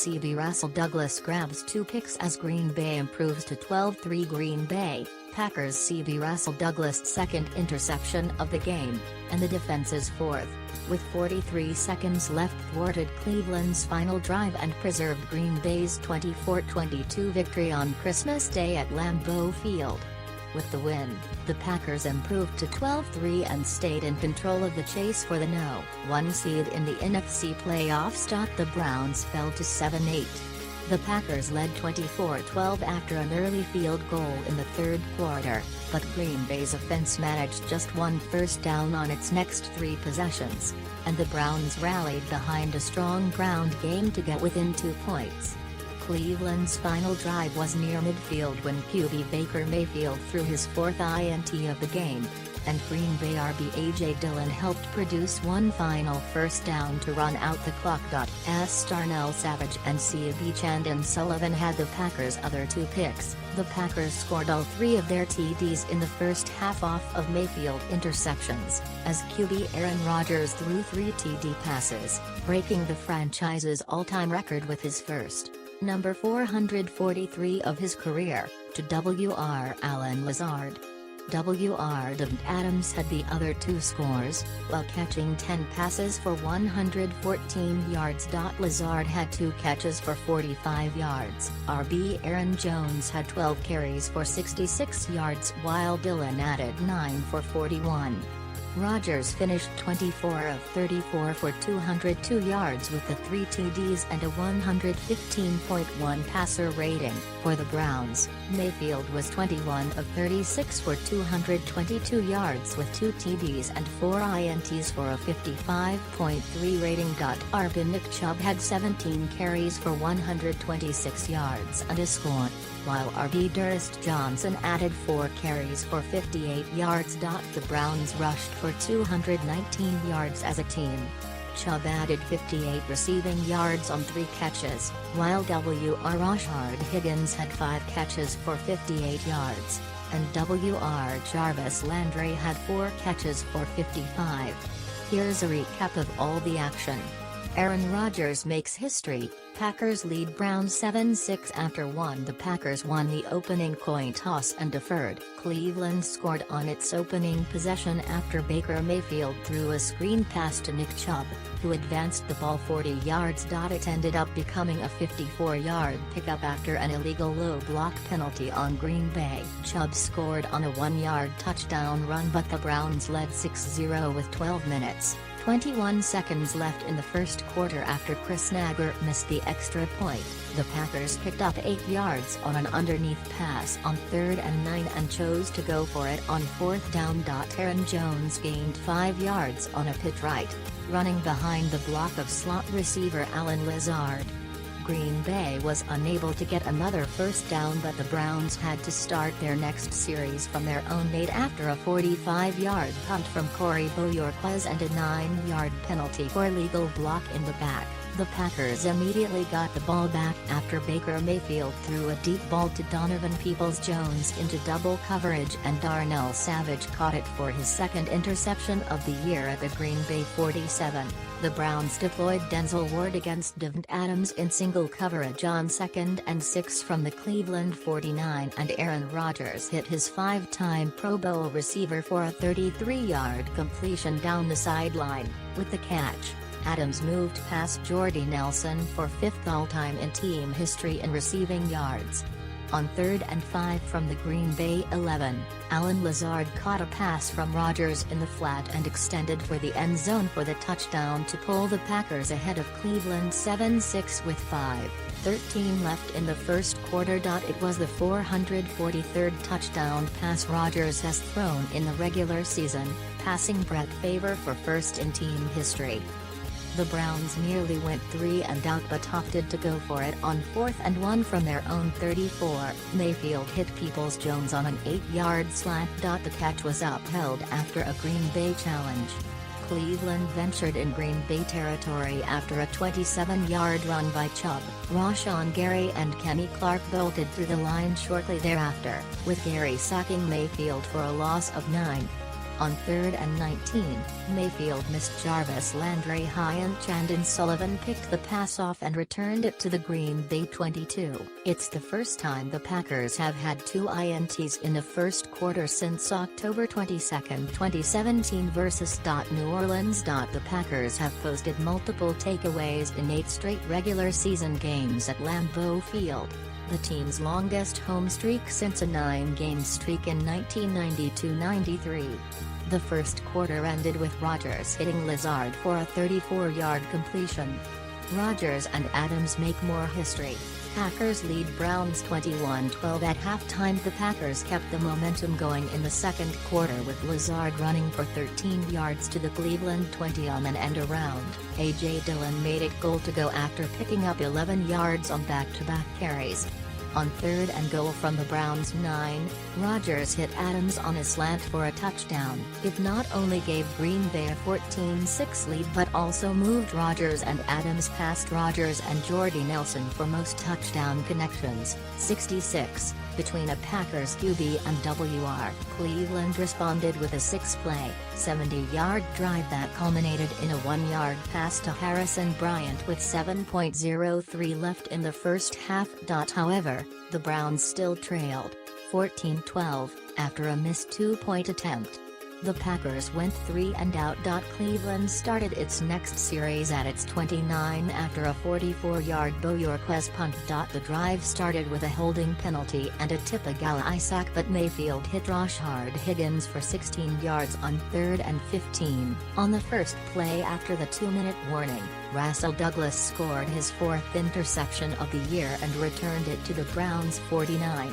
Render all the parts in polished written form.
CB Rasul Douglas grabs 2 picks as Green Bay improves to 12-3 Green Bay. Packers' CB Rasul Douglas' second interception of the game, and the defense's fourth. With 43 seconds left, thwarted Cleveland's final drive and preserved Green Bay's 24-22 victory on Christmas Day at Lambeau Field. With the win, the Packers improved to 12-3 and stayed in control of the chase for the No. 1 seed in the NFC playoffs. The Browns fell to 7-8. The Packers led 24-12 after an early field goal in the third quarter, but Green Bay's offense managed just 1 first down on its next 3 possessions, and the Browns rallied behind a strong ground game to get within 2 points. Cleveland's final drive was near midfield when QB Baker Mayfield threw his 4th INT of the game, and Green Bay RB A.J. Dillon helped produce 1 final first down to run out the clock. Darnell Savage and CB Sullivan had the Packers' other 2 picks. The Packers scored all 3 of their TDs in the first half off of Mayfield interceptions, as QB Aaron Rodgers threw 3 TD passes, breaking the franchise's all-time record with his first, number 443 of his career, to W.R. Allen Lazard. W.R. Davante Adams had the other 2 scores, while catching 10 passes for 114 yards. Lazard had 2 catches for 45 yards. RB Aaron Jones had 12 carries for 66 yards, while Dillon added 9 for 41. Rodgers finished 24 of 34 for 202 yards with the 3 TDs and a 115.1 passer rating. For the Browns, Mayfield was 21 of 36 for 222 yards with 2 TDs and 4 INTs for a 55.3 rating. RB Nick Chubb had 17 carries for 126 yards and a score, while RB Durst Johnson added 4 carries for 58 yards. The Browns rushed for 219 yards as a team. Chubb added 58 receiving yards on 3 catches, while W.R. Rashard Higgins had 5 catches for 58 yards, and W.R. Jarvis Landry had 4 catches for 55. Here's a recap of all the action. Aaron Rodgers makes history. Packers lead Browns 7-6 after 1. The Packers won the opening coin toss and deferred. Cleveland scored on its opening possession after Baker Mayfield threw a screen pass to Nick Chubb, who advanced the ball 40 yards. It ended up becoming a 54-yard pickup after an illegal low block penalty on Green Bay. Chubb scored on a 1-yard touchdown run, but the Browns led 6-0 with 12 minutes. 21 seconds left in the first quarter after Chris Naggart missed the extra point. The Packers picked up 8 yards on an underneath pass on 3rd and 9 and chose to go for it on 4th down. Aaron Jones gained 5 yards on a pitch right, running behind the block of slot receiver Allen Lazard. Green Bay was unable to get another first down, but the Browns had to start their next series from their own 8 after a 45-yard punt from Corey Bojorquez and a 9-yard penalty for legal block in the back. The Packers immediately got the ball back after Baker Mayfield threw a deep ball to Donovan Peoples-Jones into double coverage, and Darnell Savage caught it for his 2nd interception of the year at the Green Bay 47. The Browns deployed Denzel Ward against Davante Adams in single coverage on 2nd and 6 from the Cleveland 49, and Aaron Rodgers hit his 5-time Pro Bowl receiver for a 33-yard completion down the sideline. With the catch, Adams moved past Jordy Nelson for 5th all-time in team history in receiving yards. On 3rd and 5 from the Green Bay 11, Allen Lazard caught a pass from Rodgers in the flat and extended for the end zone for the touchdown to pull the Packers ahead of Cleveland 7-6 with 5:13 left in the first quarter. It was the 443rd touchdown pass Rodgers has thrown in the regular season, passing Brett Favre for first in team history. The Browns nearly went 3 and out but opted to go for it on 4th and 1 from their own 34. Mayfield hit Peoples-Jones on an 8-yard slant. The catch was upheld after a Green Bay challenge. Cleveland ventured in Green Bay territory after a 27-yard run by Chubb. Rashawn Gary and Kenny Clark bolted through the line shortly thereafter, with Gary sacking Mayfield for a loss of 9. On 3rd and 19, Mayfield missed Jarvis Landry high and Chandon Sullivan picked the pass off and returned it to the Green Bay 22. It's the first time the Packers have had 2 INTs in the first quarter since October 22, 2017 versus New Orleans. The Packers have posted multiple takeaways in 8 straight regular season games at Lambeau Field, the team's longest home streak since a 9-game streak in 1992-93. The first quarter ended with Rodgers hitting Lazard for a 34-yard completion. Rodgers and Adams make more history. Packers lead Browns 21-12 at halftime. The Packers kept the momentum going in the second quarter with Lazard running for 13 yards to the Cleveland 20 on an end around. A.J. Dillon made it goal to go after picking up 11 yards on back-to-back carries. On 3rd and goal from the Browns' 9, Rodgers hit Adams on a slant for a touchdown. It not only gave Green Bay a 14-6 lead but also moved Rodgers and Adams past Rodgers and Jordy Nelson for most touchdown connections, 66, between a Packers QB and WR. Cleveland responded with a 6-play, 70-yard drive that culminated in a 1-yard pass to Harrison Bryant with 7.03 left in the first half. However, the Browns still trailed, 14-12, after a missed 2-point attempt. The Packers went 3 and out. Cleveland started its next series at its 29 after a 44-yard Boyorquez punt. The drive started with a holding penalty and a Galai sack, but Mayfield hit Rashard Higgins for 16 yards on 3rd and 15. On the first play after the 2-minute warning, Rasul Douglas scored his 4th interception of the year and returned it to the Browns' 49.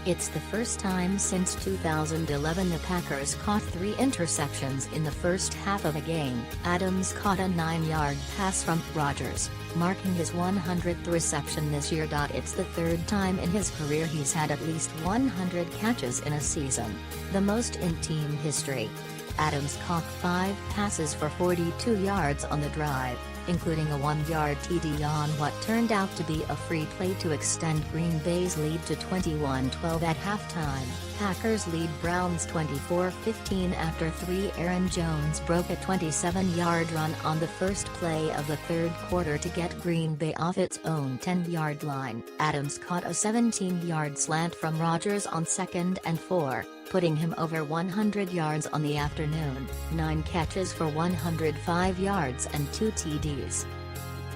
It's the first time since 2011 the Packers caught 3 interceptions in the first half of a game. Adams caught a 9-yard pass from Rodgers, marking his 100th reception this year. It's the 3rd time in his career he's had at least 100 catches in a season, the most in team history. Adams caught 5 passes for 42 yards on the drive, including a 1-yard TD on what turned out to be a free play to extend Green Bay's lead to 21-12 at halftime. Packers lead Browns 24-15 after 3. Aaron Jones broke a 27-yard run on the first play of the third quarter to get Green Bay off its own 10-yard line. Adams caught a 17-yard slant from Rodgers on 2nd and 4. Putting him over 100 yards on the afternoon, 9 catches for 105 yards and 2 TDs.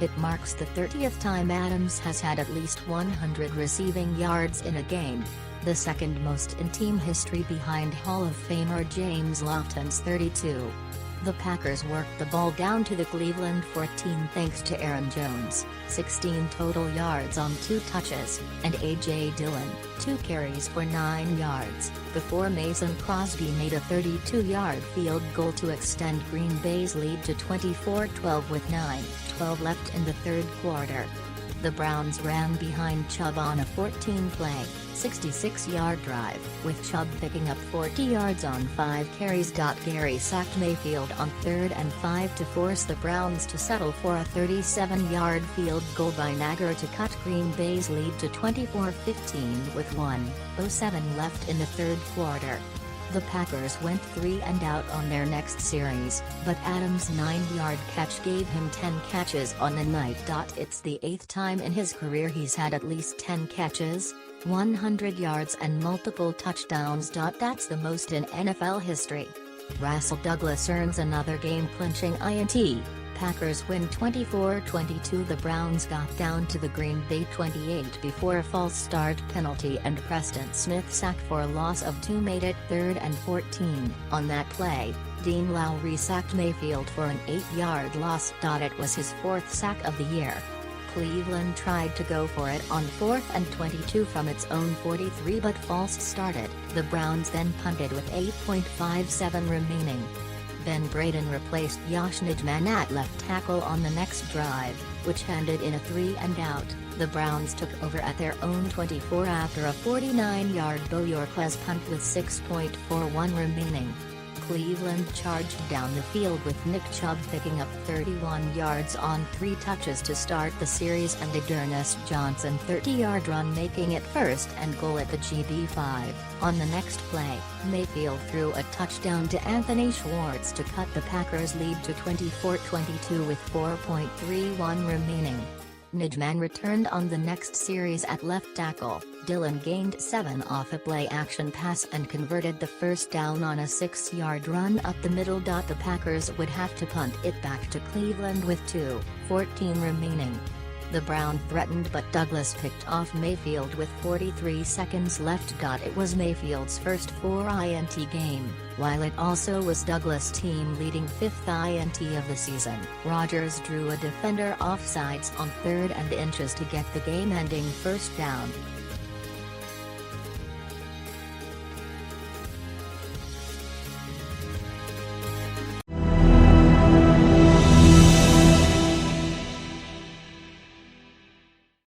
It marks the 30th time Adams has had at least 100 receiving yards in a game, the second most in team history behind Hall of Famer James Lofton's 32. The Packers worked the ball down to the Cleveland 14 thanks to Aaron Jones, 16 total yards on 2 touches, and A.J. Dillon, 2 carries for 9 yards, before Mason Crosby made a 32-yard field goal to extend Green Bay's lead to 24-12 with 9:12 left in the third quarter. The Browns ran behind Chubb on a 14-play, 66-yard drive, with Chubb picking up 40 yards on 5 carries. Gary sacked Mayfield on 3rd and 5 to force the Browns to settle for a 37-yard field goal by Nagger to cut Green Bay's lead to 24-15 with 1:07 left in the third quarter. The Packers went 3 and out on their next series, but Adams' 9-yard catch gave him 10 catches on the night. It's the 8th time in his career he's had at least 10 catches, 100 yards and multiple touchdowns. That's the most in NFL history. Rasul Douglas earns another game-clinching INT. Packers win 24-22. The Browns got down to the Green Bay 28 before a false start penalty and Preston Smith sack for a loss of 2 made it 3rd and 14. On that play, Dean Lowry sacked Mayfield for an 8-yard loss. It was his 4th sack of the year. Cleveland tried to go for it on 4th and 22 from its own 43 but false started. The Browns then punted with 8.57 remaining. Ben Braden replaced Yosh Nijman at left tackle on the next drive, which ended in a 3 and out. The Browns took over at their own 24 after a 49-yard Boyorquez punt with 6.41 remaining. Cleveland charged down the field with Nick Chubb picking up 31 yards on 3 touches to start the series and a D'Ernest Johnson 30-yard run making it 1st and goal at the GB5. On the next play, Mayfield threw a touchdown to Anthony Schwartz to cut the Packers' lead to 24-22 with 4.31 remaining. Nijman returned on the next series at left tackle. Dillon gained 7 off a play-action pass and converted the first down on a 6-yard run up the middle. The Packers would have to punt it back to Cleveland with 2:14 remaining. The Browns threatened but Douglas picked off Mayfield with 43 seconds left. It was Mayfield's first 4 INT game, while it also was Douglas' team-leading 5th INT of the season. Rodgers drew a defender offsides on 3rd and inches to get the game-ending first down.